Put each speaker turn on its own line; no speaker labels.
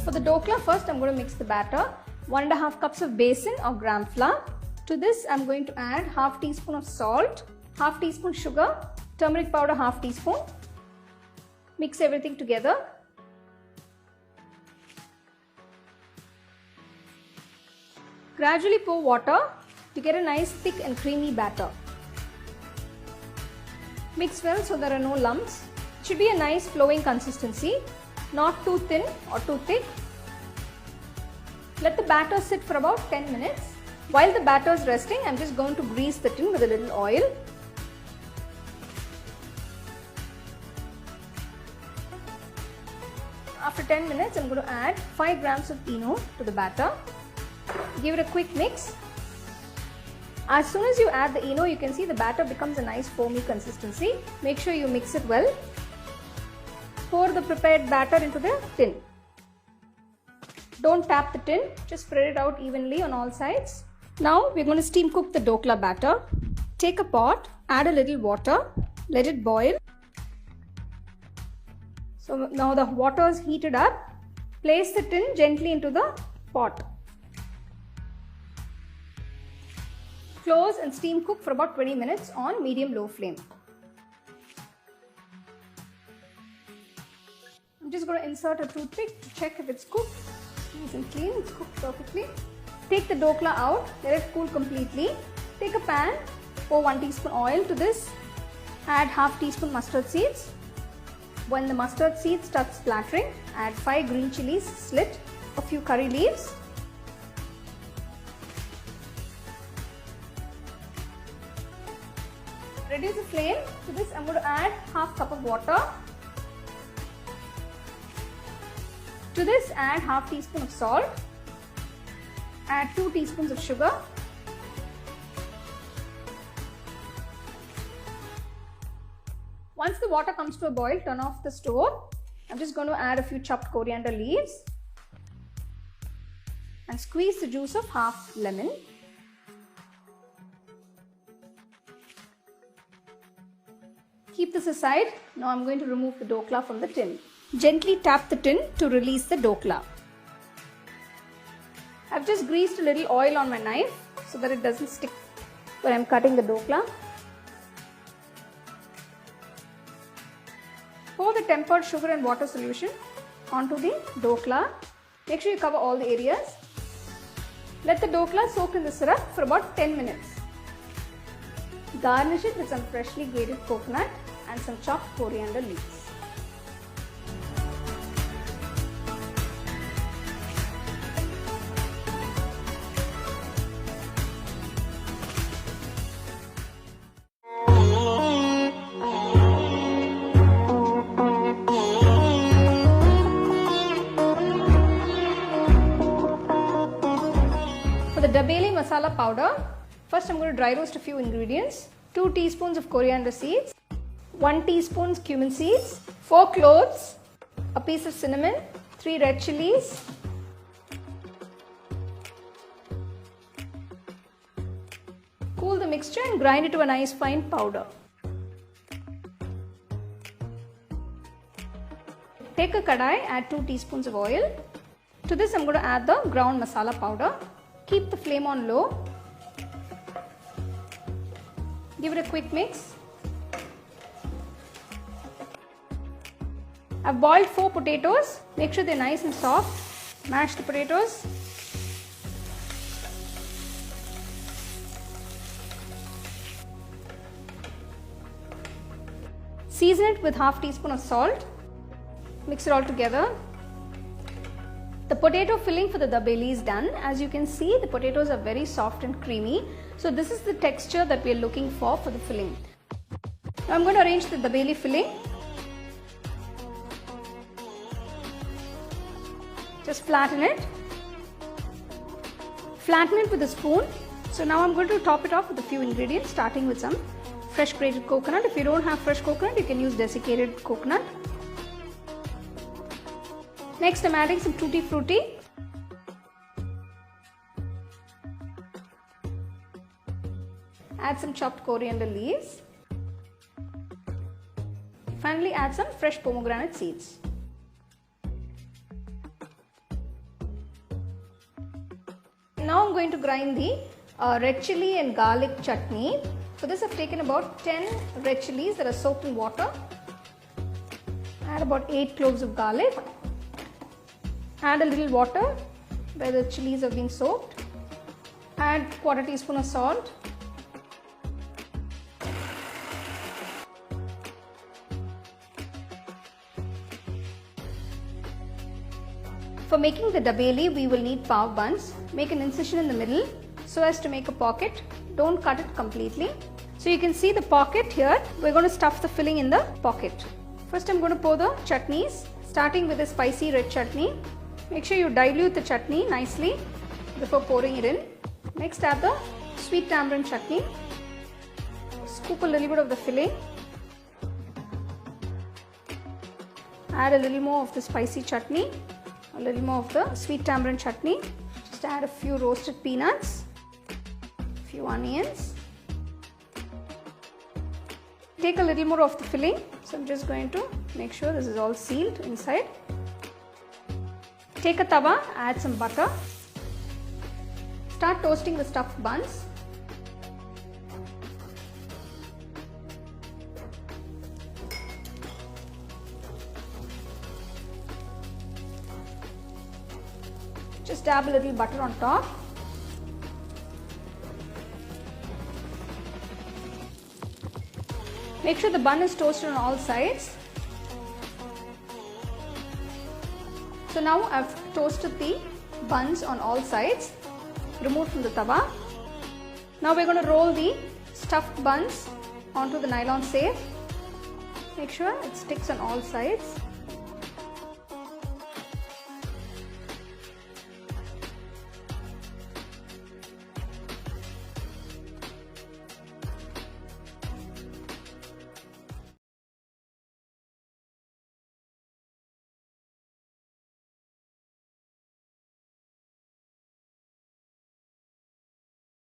For the dokla, first I'm going to mix the batter. 1.5 cups of besan or gram flour. To this I'm going to add half teaspoon of salt, half teaspoon sugar, turmeric powder half teaspoon. Mix everything together. Gradually pour water to get a nice thick and creamy batter. Mix well so there are no lumps. It should be a nice flowing consistency, not too thin or too thick. Let the batter sit for about 10 minutes. While the batter is resting, I'm just going to grease the tin with a little oil. After 10 minutes, I'm going to add 5 grams of ENO to the batter. Give it a quick mix. As soon as you add the ENO, you can see the batter becomes a nice foamy consistency. Make sure you mix it well. Pour the prepared batter into the tin. Don't tap the tin, just spread it out evenly on all sides. Now we're going to steam cook the dokla batter. Take a pot, add a little water, let it boil. So now the water is heated up. Place the tin gently into the pot. Close and steam cook for about 20 minutes on medium-low flame. I'm just going to insert a toothpick to check if it's cooked. Nice and clean, it's cooked perfectly. Take the dokla out, let it cool completely. Take a pan, pour 1 teaspoon oil to this. Add half teaspoon mustard seeds. When the mustard seeds start splattering, add 5 green chilies slit, a few curry leaves. Reduce the flame. To this I'm going to add half cup of water. To this add half teaspoon of salt. Add 2 teaspoons of sugar. Once the water comes to a boil, turn off the stove. I'm just going to add a few chopped coriander leaves and squeeze the juice of half lemon. Keep this aside. Now I'm going to remove the dokla from the tin. Gently tap the tin to release the dokla. I've just greased a little oil on my knife so that it doesn't stick when I'm cutting the dokla. Pour the tempered sugar and water solution onto the dokla. Make sure you cover all the areas. Let the dokla soak in the syrup for about 10 minutes. Garnish it with some freshly grated coconut and some chopped coriander leaves. For the Dabeli masala powder, first I'm going to dry roast a few ingredients. 2 teaspoons of coriander seeds, 1 teaspoon cumin seeds, 4 cloves, a piece of cinnamon, 3 red chilies, cool the mixture and grind it to a nice fine powder. Take a kadai, add 2 teaspoons of oil. To this I'm going to add the ground masala powder. Keep the flame on low. Give it a quick mix. I've boiled 4 potatoes. Make sure they're nice and soft. Mash the potatoes. Season it with half teaspoon of salt. Mix it all together. The potato filling for the dabeli is done. As you can see, the potatoes are very soft and creamy. So this is the texture that we are looking for the filling. Now I'm going to arrange the dabeli filling. Just flatten it. Flatten it with a spoon. So now I'm going to top it off with a few ingredients, starting with some fresh grated coconut. If you don't have fresh coconut, you can use desiccated coconut. Next, I'm adding some tutti frutti. Add some chopped coriander leaves. Finally, add some fresh pomegranate seeds. Now I'm going to grind the red chili and garlic chutney. For this I've taken about 10 red chilies that are soaked in water. Add about 8 cloves of garlic. Add a little water where the chilies have been soaked. Add quarter teaspoon of salt. For making the dabeli, we will need pav buns. Make an incision in the middle so as to make a pocket. Don't cut it completely. So you can see the pocket here. We're going to stuff the filling in the pocket. First I'm going to pour the chutneys, starting with a spicy red chutney. Make sure you dilute the chutney nicely before pouring it in. Next add the sweet tamarind chutney. Scoop a little bit of the filling. Add a little more of the spicy chutney. A little more of the sweet tamarind chutney. Just add a few roasted peanuts, a few onions. Take a little more of the filling. So I'm just going to make sure this is all sealed inside. Take a tawa, add some butter. Start toasting the stuffed buns. Just dab a little butter on top. Make sure the bun is toasted on all sides. So now I've toasted the buns on all sides. Remove from the tawa. Now we're going to roll the stuffed buns onto the nylon safe. Make sure it sticks on all sides.